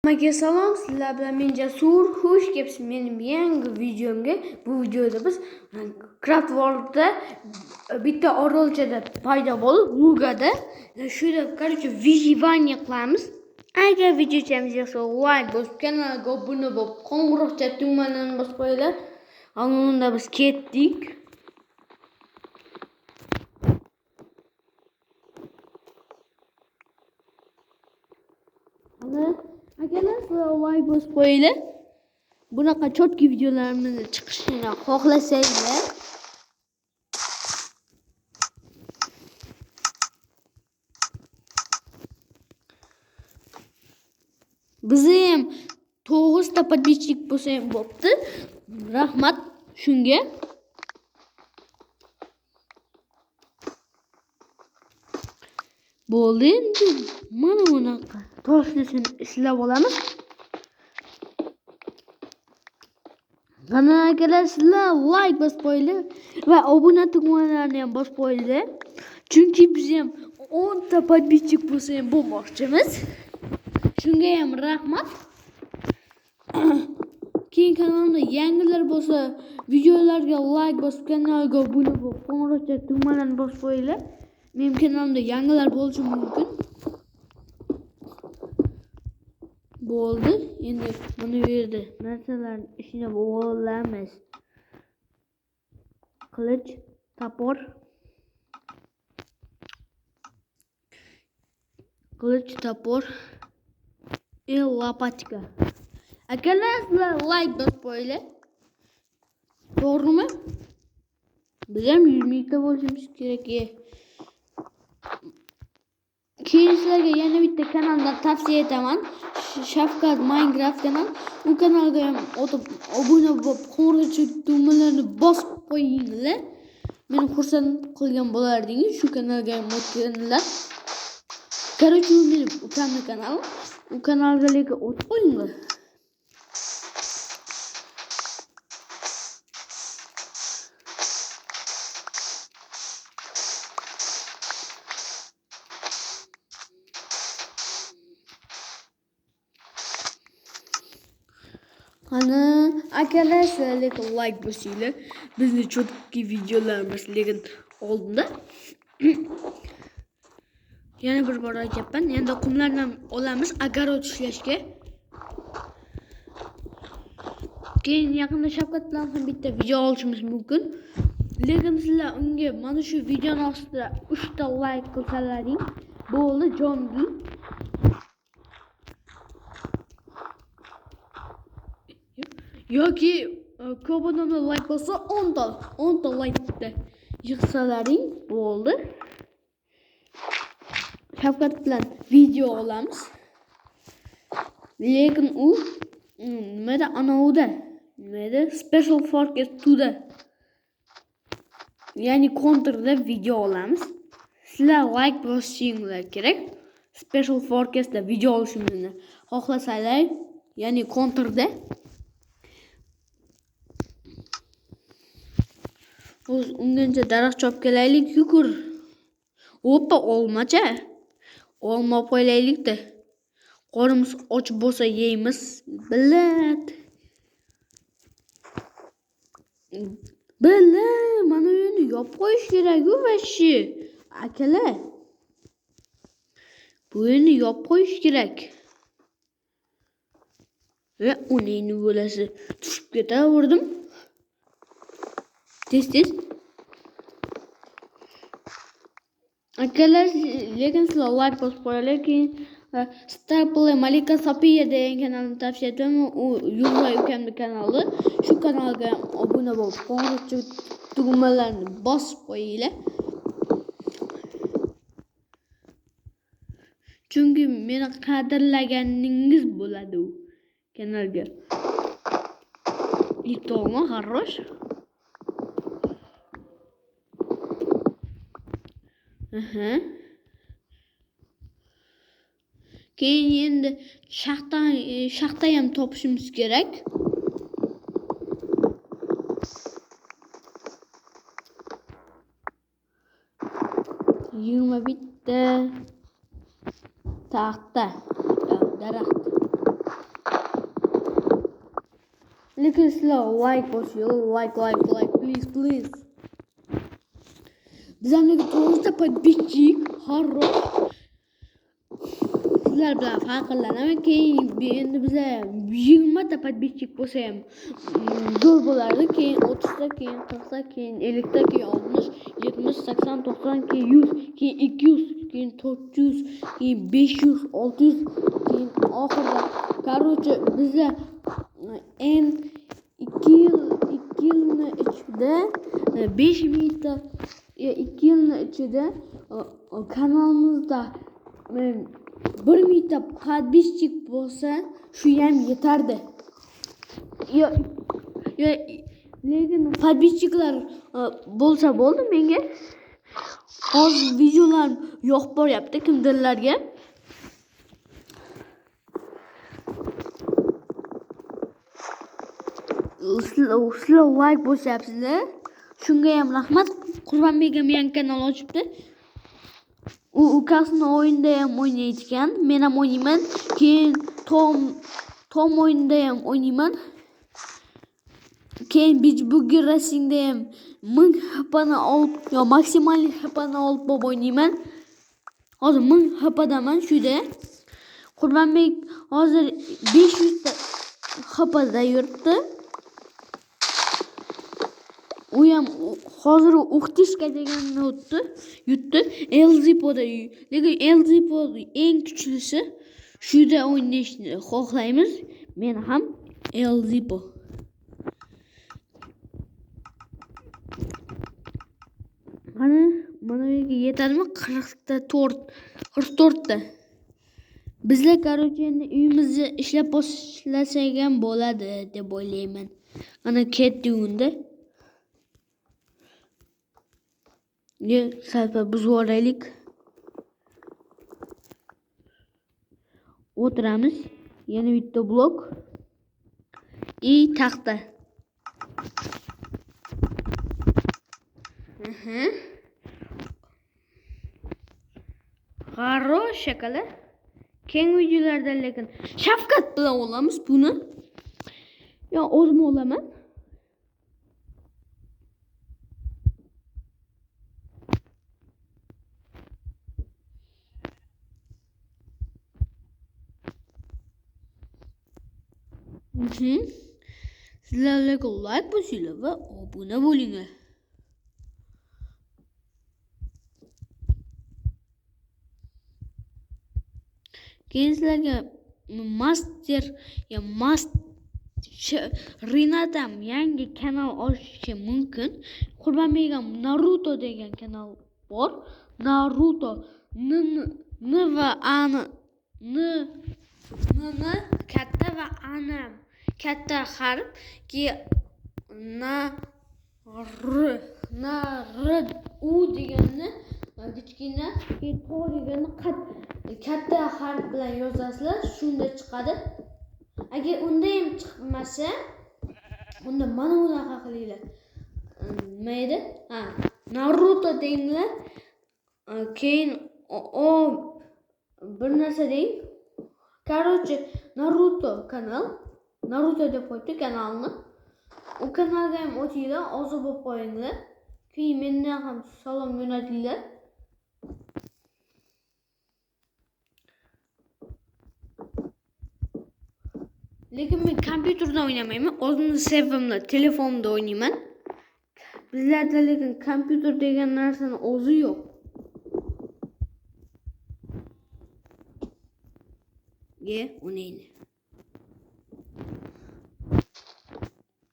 Hammaga salom, sizlar bilan men Jasur. Xush kelibsiz mening yangi videomga. Bu videoda biz Craft World'da bitta orolchada paydo bo'lib, Lugada shunda, короче, выживание qilamiz. Agar videochamiz yoqsa, like bosib, kanalga obuna bo'lib, qo'ng'iroqcha tugmasini bosib qo'yinglar. Unda biz ketdik. Agarlar sizlar like bosib qo'yinglar. Bunaqa chotki videolarimizni chiqishini xohlasanglar, bizni ham 9 ta podpисчик bo'lsa ham bo'pti. Rahmat shunga. Bo'ldi endi mana bunaqa toshni ishlab olamiz. Qani akalar, sizlar like bosib qo'yinglar va obuna tugmalarini ham bosib qo'yinglar. Chunki biz ham 10 ta podpисчик bo'lsa ham bo'lmoqchimiz. Shunga ham rahmat. Keyin kanalimda yangilar bo'lsa, videolarga like bosib, kanalga obuna bo'lib, qo'ng'iroqcha tugmalarini bosib qo'yinglar. Mening kanalimda yangilar bo'lishi mumkin. Bo'ldi. Endi buni yerda narsalarni ishini olamiz. Qilich, topor. Qilich, topor. Lopatka. Akalar, like bosib qo'yinglar. To'g'rimi? Biz ham 100 mingta bo'lishimiz kerak. Keyin sizlarga yana bitta kanaldan tavsiya etaman. Shafqat Minecraft kanal. U kanalga ham o'tib obuna bo'lib, qo'ng'iroqcha tugmalarini bosib qo'yinglar. Meni xursand qilgan bo'lardingiz. Shu kanalga ham o'tganlar. Короче, u mening ukamning kanali. U kanalga lekin o'tib qo'yinglar. Ana akalar, lekin like bosinglar. Bizni chotki videolarimiz lekin oldinda. Yana bir bor aytayapman. Endi qumlardan olamiz огород ishlashga. Keyin yaqinda Shavkat bilan ham bitta video olishimiz mumkin. Lekin sizlar unga mana shu videoning ostida 3 ta like qilsalaring, bo'ldi, jonli. Yoki ko'p odamlar like bo'lsa 10 ta like yig'salaring bo'ldi. Shavkat bilan video olamiz. Lekin u nimada anovda, nimada Special Forces 2 da, ya'ni Counter'da video olamiz. Sizlar like bosishinglar kerak. Special Forces da video olishimizni xohlasanglar, ya'ni Counter'da. O'z ungancha daraxt chopib kelaylik, yukur. Hoppa, olmacha. Olma qo'yaylik-da. Qorimiz och bo'lsa yeymiz. Billat. Mana buni yopib qo'yish kerak-ku vashi. Akalar. Buni yopib qo'yish kerak. Va uning bo'lasi tushib ketaverdim. Tez. Akalar, lekin sizlar like bosib qo'yinglar. Keyin Staple Malika Safiya degan kanalni tavsiya etaman. U Yulay ukamning kanali. Shu kanalga obuna bo'lib, qo'ng'iroqcha tugmalarni bosib qo'yinglar. Chunki meni qadrlaganingiz bo'ladi u kanalga. Ito'mi хорош. Keyin endi shaxta ham topishimiz kerak. bitta taxta daraxt. lekin sizlar like bosing, like, please. Bizamdagi 9 ta подписчик, хорош. Sizlar bilan faxrlanaman. Keyin endi bizlar 20 ta подписчик bo'lsa ham zo'r bo'lardi. Keyin 30 ta, keyin 40 ta, keyin 50 ta, keyin 60, 70, 80, 90, keyin 100, keyin 200, keyin 400, keyin 500, 600, keyin oxirida короче bizlar en 2 yilni ichida 5000 ta 2 yilni ichida kanalimizda 1000 ta подписчик bo'lsa, shu ham yetardi. Lekin подписчикlar bo'lsa bo'ldi menga. Hozir videolar yo'q bo'lyapti kimdirlarga. Sizlar like bosyapsizlar. Shunga ham rahmat. Qurbonbek yangi kanal ochibdi. U ukasini o'yinda ham o'ynaydigan, men ham o'ynayman. Keyin Tom o'yinda ham o'ynayman. Keyin Beach Boogie Racingda ham 1000 HP'ni olib, yo maksimal HP'ni olib bo'lib o'ynayman. Hozir 1000 HP'daman shuyda. Qurbonbek hozir 500 ta HP'da yuribdi. U ham hozir o'qitishga deganini yutdi. Elzipoda. Lekin Elzipo eng kuchlisi. Shuyda o'ynashni xohlaymiz. Men ham Elzipo. Mana yerga yetadimi? 44 ta. Bizlar короче endi uyimizni ishlab boshlasak ham bo'ladi deb o'ylayman. Mana ketdi unda. Sayfa buzib olaylik. O'tiramiz. Yana bitta blok. Taxta. Хорош shakala. Keyingi videolarda lekin Shafqat bilan olamiz buni. Yo, o'zim olaman. Sizlarga like bosinglar va obuna bo'linglar. Keyin sizlarga Rinatam yangi kanal ochishi mumkin. Qurbonbek ham Naruto degan kanal bor. Naruto N va A ni katta va A katta harf ki u deganni kichkina to deganni katta harf bilan yozasizlar, shunda chiqadi. Agar unda ham chiqmasa, unda mana bunaqa qilinglar. Nima edi? Naruto denglar. Keyin bir narsa deng. Короче, Naruto deb qo'ydi kanalni. U kanalga ham o'tinglar, a'zo bo'lib qo'yinglar. Keyin mendan ham salom yo'llatinglar. Lekin men kompyuterda o'ynamayman, o'zimni sevimli telefonda o'ynayman. Bizlarda lekin kompyuter degan narsani o'zi yo'q. O'ynaydi.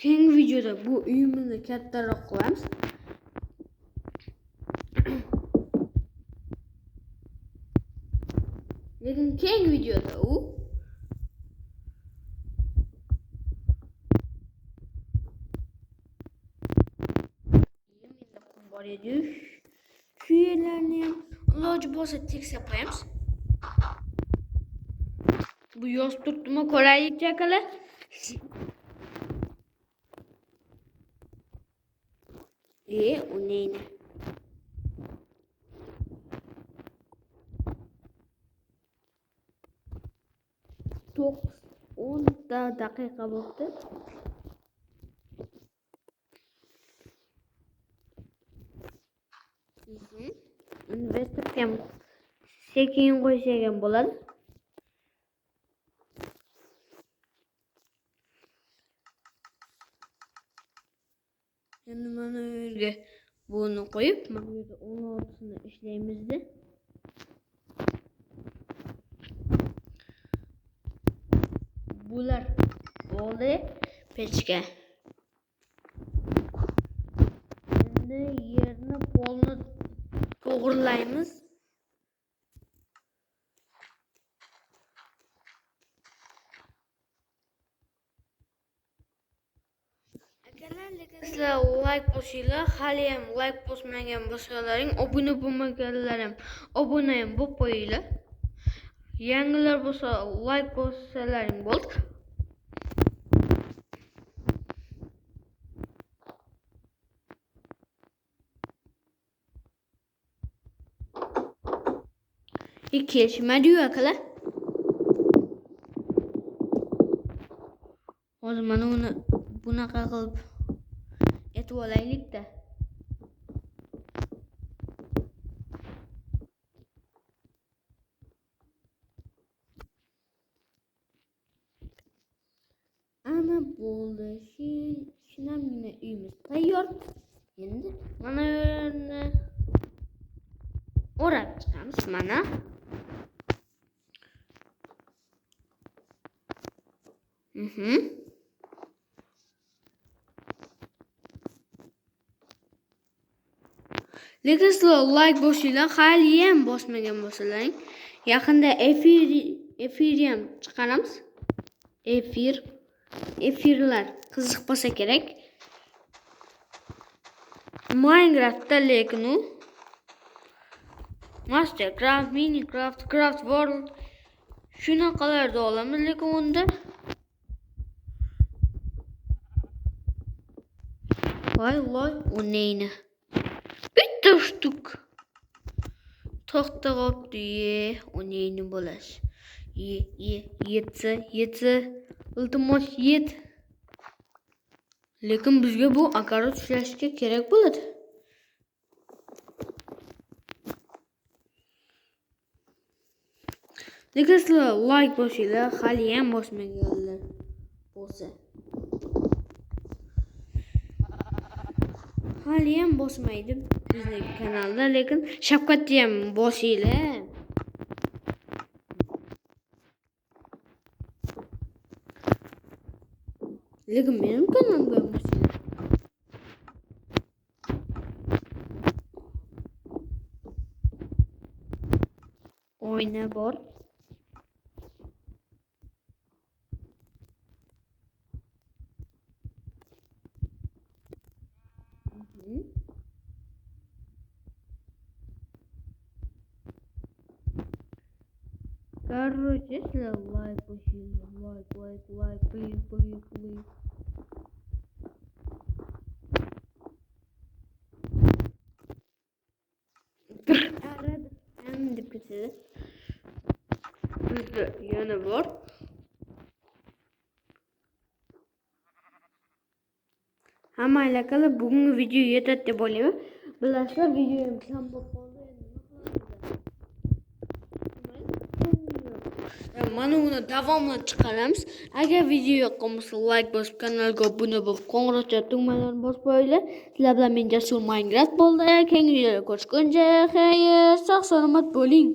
Keyingi videoda bu uyimizni kattaroq qilamiz. Lekin keyingi videoda u bor edi. Shu yerlarni ham iloji bo'lsa teksa qo'yamiz. Bu yoz turtdimi ko'raylik chakalar. O'ynaydi. 10 daqiqa bo'ldi. ham sekin qo'ysak ham bo'ladi. Endi mana bu yerga buni qo'yib, mana bu yerda 16sini ishlaymiz-da. Bular bo'ldi pechka. Endi yerni polni to'g'rilaymiz. Sizlar like bosinglar, hali ham like bosmagan bo'lsalaring, obuna bo'lmaganlar ham obuna ham bo'lib qo'yinglar. Yangilar bo'lsa like bossalaring bo'ldi. Kelishmadi-yu akalar. Hozir mana uni bunaqa qilib aytib olaylik-da. Ana bo'ldi. Shinamgina uyimiz tayyor. Endi mana yerni o'rab chiqamiz mana. Lekin sizlar like bosinglar, hali ham bosmagan bo'lsalaring, yaqinda efir ham chiqaramiz. Efirlar qiziq bo'lsa kerak. Minecraftda lekin u Mastercraft, Minecraft, Craft World shunaqalarda olamiz, lekin unda voy o'nayni bitta shtuk to'xta qopdi, o'nayni bo'lash. Yetsa iltimos yet. Lekin bizga bu akarot ushlashga kerak bo'ladi. Lekin sizlar like bosinglar, hali ham bosmaganlar bo'lsa. Hali ham bosmaydi bizning kanalda, lekin shapkatni ham bosinglar. Lekin mening kanalimga ham bosinglar. Oyna bor. Короче, если лайк босinglar, like, please. Endi ketadi. Bizda yana bor. Hammalar akalar, bugungi video yetadi deb o'ylayman. Bilasizlar, videoyim kam bo'lib qoldi. Mana uni davomli chiqaramiz. Agar video yoqqan bo'lsa, like bosib, kanalga obuna bo'lib, qo'ng'iroqcha tugmalarini bosib qo'yinglar. Sizlar bilan men Jasur Minecraft bo'ldi. Keyingi videoda ko'rishguncha, xayr, sog' salomat bo'ling.